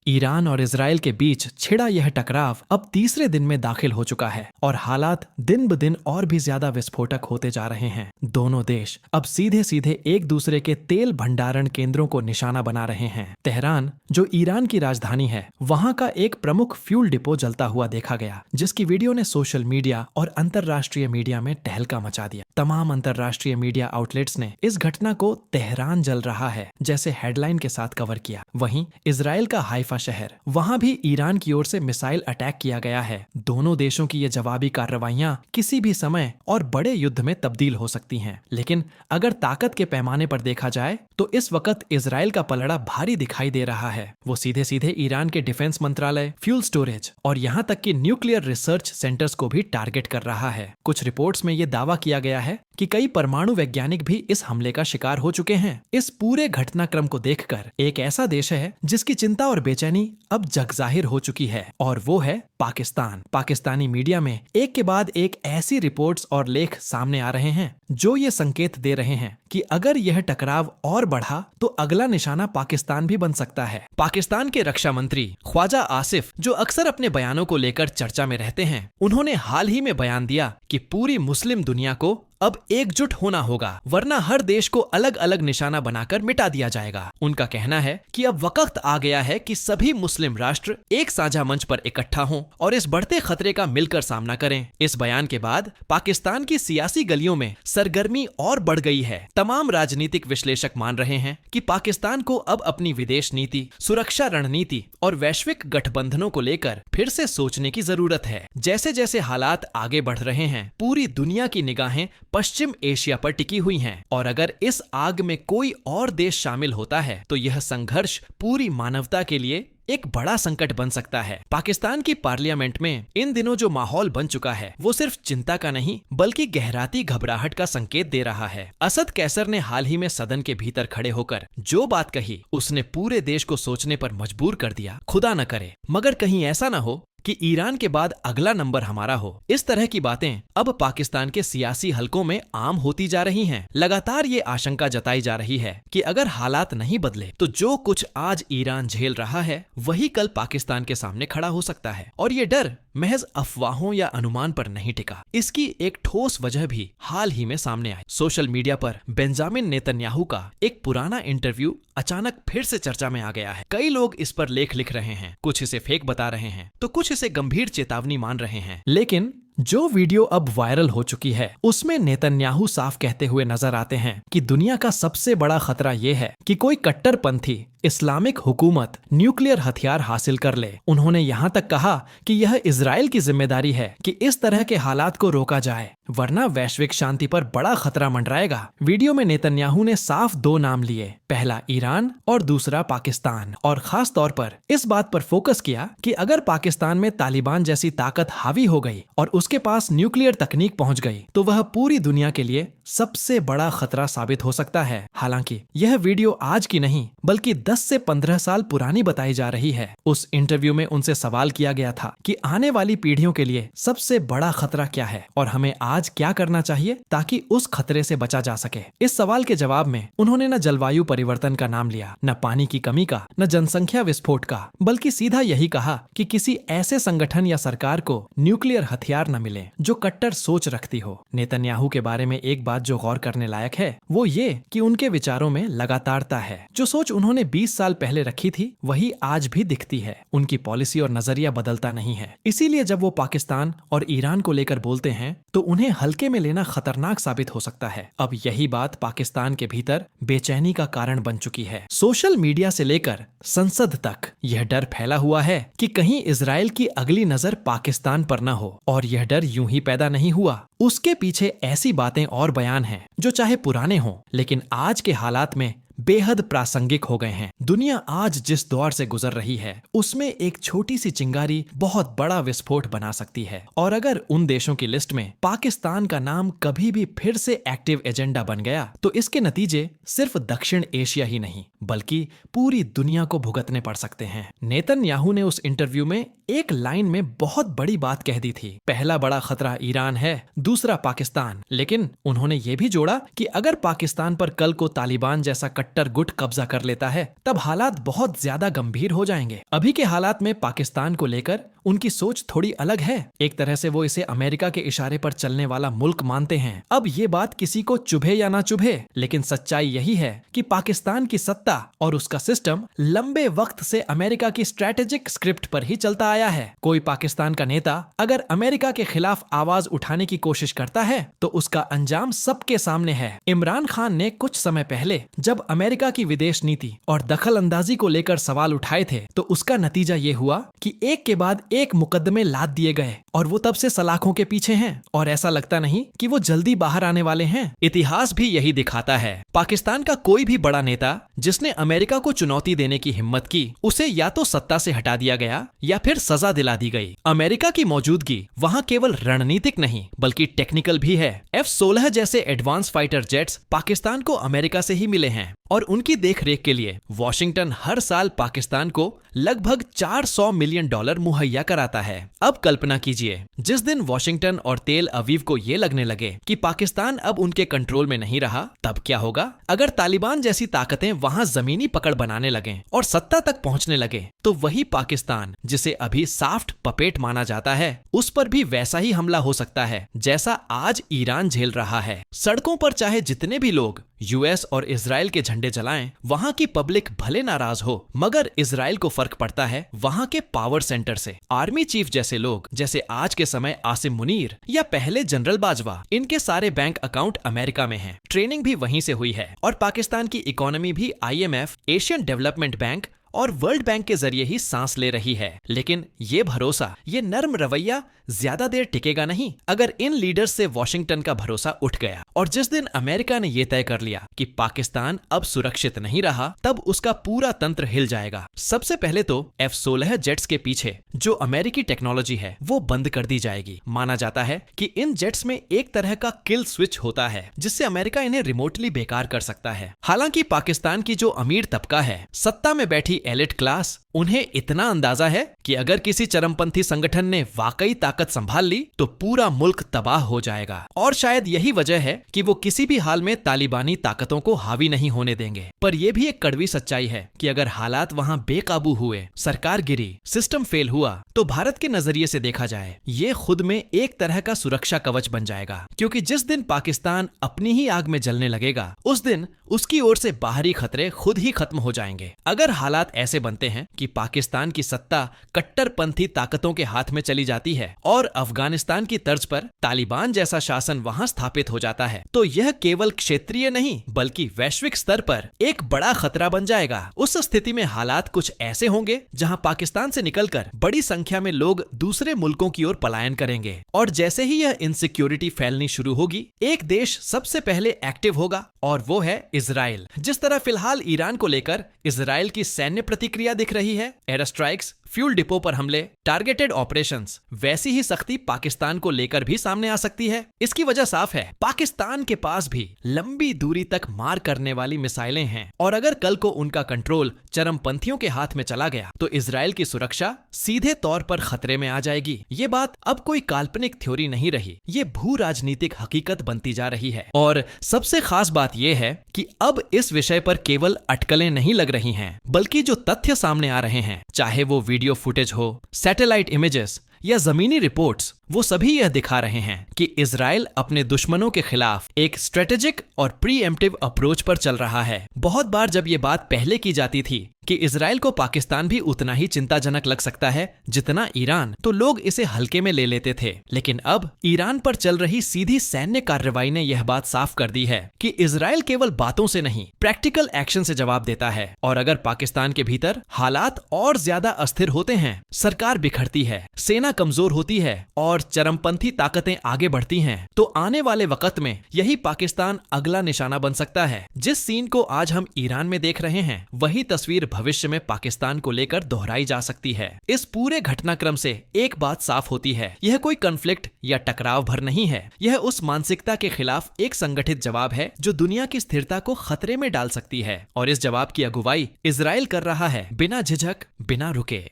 Iran और Israel के बीच छिड़ा यह टकराव अब तीसरे दिन में दाखिल हो चुका है और हालात दिन ब दिन और भी ज्यादा विस्फोटक होते जा रहे हैं। दोनों देश अब सीधे सीधे एक दूसरे के तेल भंडारण केंद्रों को निशाना बना रहे हैं। तेहरान, जो ईरान की राजधानी है, वहां का एक प्रमुख फ्यूल डिपो जलता हुआ देखा गया, जिसकी वीडियो ने सोशल मीडिया और अंतर्राष्ट्रीय मीडिया में तहलका मचा दिया। तमाम अंतर्राष्ट्रीय मीडिया आउटलेट्स ने इस घटना को तेहरान जल रहा है जैसे हेडलाइन के साथ कवर किया। वहीं इजराइल का हाइफा शहर, वहां भी ईरान की ओर से मिसाइल अटैक किया गया है। दोनों देशों की ये जवाबी कार्रवाइयां किसी भी समय और बड़े युद्ध में तब्दील हो सकती हैं। लेकिन अगर ताकत के पैमाने पर देखा जाए तो इस वक्त इजराइल का पलड़ा भारी दिखाई दे रहा है। वो सीधे सीधे ईरान के डिफेंस मंत्रालय, फ्यूल स्टोरेज और यहाँ तक कि न्यूक्लियर रिसर्च सेंटर्स को भी टारगेट कर रहा है। कुछ रिपोर्ट्स में ये दावा किया गया है कि कई परमाणु वैज्ञानिक भी इस हमले का शिकार हो चुके हैं। इस पूरे घटनाक्रम को देखकर एक ऐसा देश है जिसकी चिंता और बेचैनी अब जगजाहिर हो चुकी है, और वो है पाकिस्तान। पाकिस्तानी मीडिया में एक के बाद एक ऐसी रिपोर्ट्स और लेख सामने आ रहे हैं जो ये संकेत दे रहे हैं कि अगर यह टकराव और बढ़ा तो अगला निशाना पाकिस्तान भी बन सकता है। पाकिस्तान के रक्षा मंत्री ख्वाजा आसिफ, जो अक्सर अपने बयानों को लेकर चर्चा में रहते हैं, उन्होंने हाल ही में बयान दिया कि पूरी मुस्लिम दुनिया को अब एकजुट होना होगा, वरना हर देश को अलग अलग निशाना बनाकर मिटा दिया जाएगा। उनका कहना है कि अब वक्त आ गया है कि सभी मुस्लिम राष्ट्र एक साझा मंच पर इकट्ठा हों और इस बढ़ते खतरे का मिलकर सामना करें। इस बयान के बाद पाकिस्तान की सियासी गलियों में सरगर्मी और बढ़ गई है। तमाम राजनीतिक विश्लेषक मान रहे हैं कि पाकिस्तान को अब अपनी विदेश नीति, सुरक्षा रणनीति और वैश्विक गठबंधनों को लेकर फिर से सोचने की जरूरत है। जैसे जैसे हालात आगे बढ़ रहे हैं, पूरी दुनिया की निगाहें पश्चिम एशिया पर टिकी हुई हैं, और अगर इस आग में कोई और देश शामिल होता है तो यह संघर्ष पूरी मानवता के लिए एक बड़ा संकट बन सकता है। पाकिस्तान की पार्लियामेंट में इन दिनों जो माहौल बन चुका है वो सिर्फ चिंता का नहीं बल्कि गहराती घबराहट का संकेत दे रहा है। असद कैसर ने हाल ही में सदन के भीतर खड़े होकर जो बात कही, उसने पूरे देश को सोचने पर मजबूर कर दिया। खुदा न करे मगर कहीं ऐसा न हो कि ईरान के बाद अगला नंबर हमारा हो। इस तरह की बातें अब पाकिस्तान के सियासी हलकों में आम होती जा रही हैं। लगातार ये आशंका जताई जा रही है कि अगर हालात नहीं बदले तो जो कुछ आज ईरान झेल रहा है वही कल पाकिस्तान के सामने खड़ा हो सकता है। और ये डर महज अफवाहों या अनुमान पर नहीं टिका। इसकी एक ठोस वजह भी हाल ही में सामने आई। सोशल मीडिया पर बेंजामिन नेतन्याहू का एक पुराना इंटरव्यू अचानक फिर से चर्चा में आ गया है। कई लोग इस पर लेख लिख रहे हैं, कुछ इसे फेक बता रहे हैं तो कुछ इसे गंभीर चेतावनी मान रहे हैं। लेकिन जो वीडियो अब वायरल हो चुकी है उसमें नेतन्याहू साफ कहते हुए नजर आते हैं कि दुनिया का सबसे बड़ा खतरा यह है कि कोई कट्टरपंथी इस्लामिक हुकूमत न्यूक्लियर हथियार हासिल कर ले। उन्होंने यहाँ तक कहा कि यह इजराइल की जिम्मेदारी है कि इस तरह के हालात को रोका जाए, वरना वैश्विक शांति पर बड़ा खतरा मंडराएगा। वीडियो में नेतन्याहू ने साफ दो नाम लिए, पहला ईरान और दूसरा पाकिस्तान, और खास तौर पर इस बात पर फोकस किया कि अगर पाकिस्तान में तालिबान जैसी ताकत हावी हो गई और उसके पास न्यूक्लियर तकनीक पहुंच गई तो वह पूरी दुनिया के लिए सबसे बड़ा खतरा साबित हो सकता है। हालांकि यह वीडियो आज की नहीं बल्कि 10 से 15 साल पुरानी बताई जा रही है। उस इंटरव्यू में उनसे सवाल किया गया था कि आने वाली पीढ़ियों के लिए सबसे बड़ा खतरा क्या है और हमें आज क्या करना चाहिए ताकि उस खतरे से बचा जा सके। इस सवाल के जवाब में उन्होंने न जलवायु परिवर्तन का नाम लिया, न पानी की कमी का, न जनसंख्या विस्फोट का, बल्कि सीधा यही कहा कि किसी ऐसे संगठन या सरकार को न्यूक्लियर हथियार न मिले जो कट्टर सोच रखती हो। नेतन्याहू के बारे में एक बात जो गौर करने लायक है वो ये कि उनके विचारों में लगातारता है। जो सोच उन्होंने 20 साल पहले रखी थी वही आज भी दिखती है। उनकी पॉलिसी और नजरिया बदलता नहीं है। इसीलिए जब वो पाकिस्तान और ईरान को लेकर बोलते हैं तो उन्हें हल्के में लेना खतरनाक साबित हो सकता है। अब यही बात पाकिस्तान के भीतर बेचैनी का कारण बन चुकी है। सोशल मीडिया से लेकर संसद तक यह डर फैला हुआ है कि कहीं इजराइल की अगली नजर पाकिस्तान पर न हो। और यह डर यूं ही पैदा नहीं हुआ, उसके पीछे ऐसी बातें और बयान हैं जो चाहे पुराने हों लेकिन आज के हालात में बेहद प्रासंगिक हो गए हैं। दुनिया आज जिस दौर से गुजर रही है उसमें एक छोटी सी चिंगारी बहुत बड़ा विस्फोट बना सकती है। और अगर उन देशों की लिस्ट में पाकिस्तान का नाम कभी भी फिर से एक्टिव एजेंडा बन गया तो इसके नतीजे सिर्फ दक्षिण एशिया ही नहीं बल्कि पूरी दुनिया को भुगतने पड़ सकते हैं। नेतन्याहू ने उस इंटरव्यू में एक लाइन में बहुत बड़ी बात कह दी थी, पहला बड़ा खतरा ईरान है, दूसरा पाकिस्तान। लेकिन उन्होंने ये भी जोड़ा कि अगर पाकिस्तान पर कल को तालिबान जैसा कट्टर गुट कब्जा कर लेता है, तब हालात बहुत ज्यादा गंभीर हो जाएंगे। अभी के हालात में पाकिस्तान को लेकर उनकी सोच थोड़ी अलग है। एक तरह से वो इसे अमेरिका के इशारे पर चलने वाला मुल्क मानते हैं। अब ये बात किसी को चुभे या ना चुभे, लेकिन सच्चाई यही है कि पाकिस्तान की सत्ता और उसका सिस्टम लंबे वक्त से अमेरिका की स्ट्रेटेजिक स्क्रिप्ट पर ही चलता आया है। कोई पाकिस्तान का नेता अगर अमेरिका के खिलाफ आवाज उठाने की कोशिश करता है तो उसका अंजाम सबके सामने है। इमरान खान ने कुछ समय पहले जब अमेरिका की विदेश नीति और दखल अंदाजी को लेकर सवाल उठाए थे तो उसका नतीजा ये हुआ कि एक के बाद एक मुकदमे लाद दिए गए और वो तब से सलाखों के पीछे हैं और ऐसा लगता नहीं कि वो जल्दी बाहर आने वाले हैं। इतिहास भी यही दिखाता है। पाकिस्तान का कोई भी बड़ा नेता जिसने अमेरिका को चुनौती देने की हिम्मत की, उसे या तो सत्ता से हटा दिया गया या फिर सजा दिला दी गई। अमेरिका की मौजूदगी वहाँ केवल रणनीतिक नहीं बल्कि टेक्निकल भी है। F-16 जैसे एडवांस फाइटर जेट्स पाकिस्तान को अमेरिका से ही मिले हैं और उनकी देखरेख के लिए वॉशिंगटन हर साल पाकिस्तान को लगभग $400 मिलियन मुहैया कराता है। अब कल्पना कीजिए, जिस दिन वॉशिंगटन और तेल अवीव को ये लगने लगे कि पाकिस्तान अब उनके कंट्रोल में नहीं रहा, तब क्या होगा? अगर तालिबान जैसी ताकतें वहां जमीनी पकड़ बनाने लगें और सत्ता तक पहुंचने लगे, तो वही पाकिस्तान जिसे अभी सॉफ्ट पपेट माना जाता है, उस पर भी वैसा ही हमला हो सकता है जैसा आज ईरान झेल रहा है। सड़कों पर चाहे जितने भी लोग यूएस और इजराइल के झंडे जलाएं, वहां की पब्लिक भले नाराज हो, मगर इजराइल को फर्क पड़ता है वहां के पावर सेंटर से। आर्मी चीफ जैसे लोग, जैसे आज के समय आसिम मुनीर या पहले जनरल बाजवा, इनके सारे बैंक अकाउंट अमेरिका में हैं। ट्रेनिंग भी वहीं से हुई है और पाकिस्तान की इकोनॉमी भी IMF, एशियन डेवलपमेंट बैंक और वर्ल्ड बैंक के जरिए ही सांस ले रही है। लेकिन ये भरोसा, ये नर्म रवैया ज्यादा देर टिकेगा नहीं अगर इन लीडर्स से वॉशिंगटन का भरोसा उठ गया। और जिस दिन अमेरिका ने ये तय कर लिया कि पाकिस्तान अब सुरक्षित नहीं रहा, तब उसका पूरा तंत्र हिल जाएगा। सबसे पहले तो F-16 जेट्स के पीछे जो अमेरिकी टेक्नोलॉजी है वो बंद कर दी जाएगी। माना जाता है कि इन जेट्स में एक तरह का किल स्विच होता है जिससे अमेरिका इन्हें रिमोटली बेकार कर सकता है। हालांकि पाकिस्तान की जो अमीर तबका है, सत्ता में बैठी एलिट क्लास, उन्हें इतना अंदाजा है कि अगर किसी चरमपंथी संगठन ने वाकई ताकत संभाल ली तो पूरा मुल्क तबाह हो जाएगा। और शायद यही वजह है कि वो किसी भी हाल में तालिबानी ताकतों को हावी नहीं होने देंगे। पर यह भी एक कड़वी सच्चाई है कि अगर हालात वहां बेकाबू हुए, सरकार गिरी, सिस्टम फेल हुआ, तो भारत के नजरिए से देखा जाए ये खुद में एक तरह का सुरक्षा कवच बन जाएगा। क्योंकि जिस दिन पाकिस्तान अपनी ही आग में जलने लगेगा, उस दिन उसकी ओर से बाहरी खतरे खुद ही खत्म हो जाएंगे। अगर हालात ऐसे बनते हैं कि पाकिस्तान की सत्ता कट्टरपंथी ताकतों के हाथ में चली जाती है और अफगानिस्तान की तर्ज पर तालिबान जैसा शासन वहां स्थापित हो जाता है, तो यह केवल क्षेत्रीय नहीं बल्कि वैश्विक स्तर पर एक बड़ा खतरा बन जाएगा। उस स्थिति में हालात कुछ ऐसे होंगे जहां पाकिस्तान से निकलकर बड़ी संख्या में लोग दूसरे मुल्कों की ओर पलायन करेंगे। और जैसे ही यह इनसिक्योरिटी फैलनी शुरू होगी, एक देश सबसे पहले एक्टिव होगा और वो है इजराइल। जिस तरह फिलहाल ईरान को लेकर इजराइल की सैन्य प्रतिक्रिया दिख रही है, एयर स्ट्राइक्स, फ्यूल डिपो पर हमले, टारगेटेड ऑपरेशंस, वैसी ही सख्ती पाकिस्तान को लेकर भी सामने आ सकती है। इसकी वजह साफ है, पाकिस्तान के पास भी लंबी दूरी तक मार करने वाली मिसाइलें हैं और अगर कल को उनका कंट्रोल चरमपंथियों के हाथ में चला गया तो इजराइल की सुरक्षा सीधे तौर पर खतरे में आ जाएगी। ये बात अब कोई काल्पनिक थ्योरी नहीं रही, ये भू राजनीतिक हकीकत बनती जा रही है। और सबसे खास बात यह है कि अब इस विषय पर केवल अटकलें नहीं लग रही हैं, बल्कि जो तथ्य सामने आ रहे हैं, चाहे वो वीडियो फुटेज हो, सैटेलाइट इमेजेस या जमीनी रिपोर्ट्स, वो सभी यह दिखा रहे हैं कि इजराइल अपने दुश्मनों के खिलाफ एक स्ट्रेटेजिक और प्रीएम्प्टिव अप्रोच पर चल रहा है। बहुत बार जब ये बात पहले की जाती थी कि इजराइल को पाकिस्तान भी उतना ही चिंताजनक लग सकता है जितना ईरान, तो लोग इसे हल्के में ले लेते थे। लेकिन अब ईरान पर चल रही सीधी सैन्य कार्रवाई ने यह बात साफ कर दी है कि इजराइल केवल बातों से नहीं, प्रैक्टिकल एक्शन से जवाब देता है। और अगर पाकिस्तान के भीतर हालात और ज्यादा अस्थिर होते हैं, सरकार बिखरती है, सेना कमजोर होती है और चरमपंथी ताकतें आगे बढ़ती हैं, तो आने वाले वक्त में यही पाकिस्तान अगला निशाना बन सकता है। जिस सीन को आज हम ईरान में देख रहे हैं, वही तस्वीर भविष्य में पाकिस्तान को लेकर दोहराई जा सकती है। इस पूरे घटनाक्रम से एक बात साफ होती है, यह कोई कॉन्फ्लिक्ट या टकराव भर नहीं है, यह उस मानसिकता के खिलाफ एक संगठित जवाब है जो दुनिया की स्थिरता को खतरे में डाल सकती है। और इस जवाब की अगुवाई इजराइल कर रहा है, बिना झिझक, बिना रुके।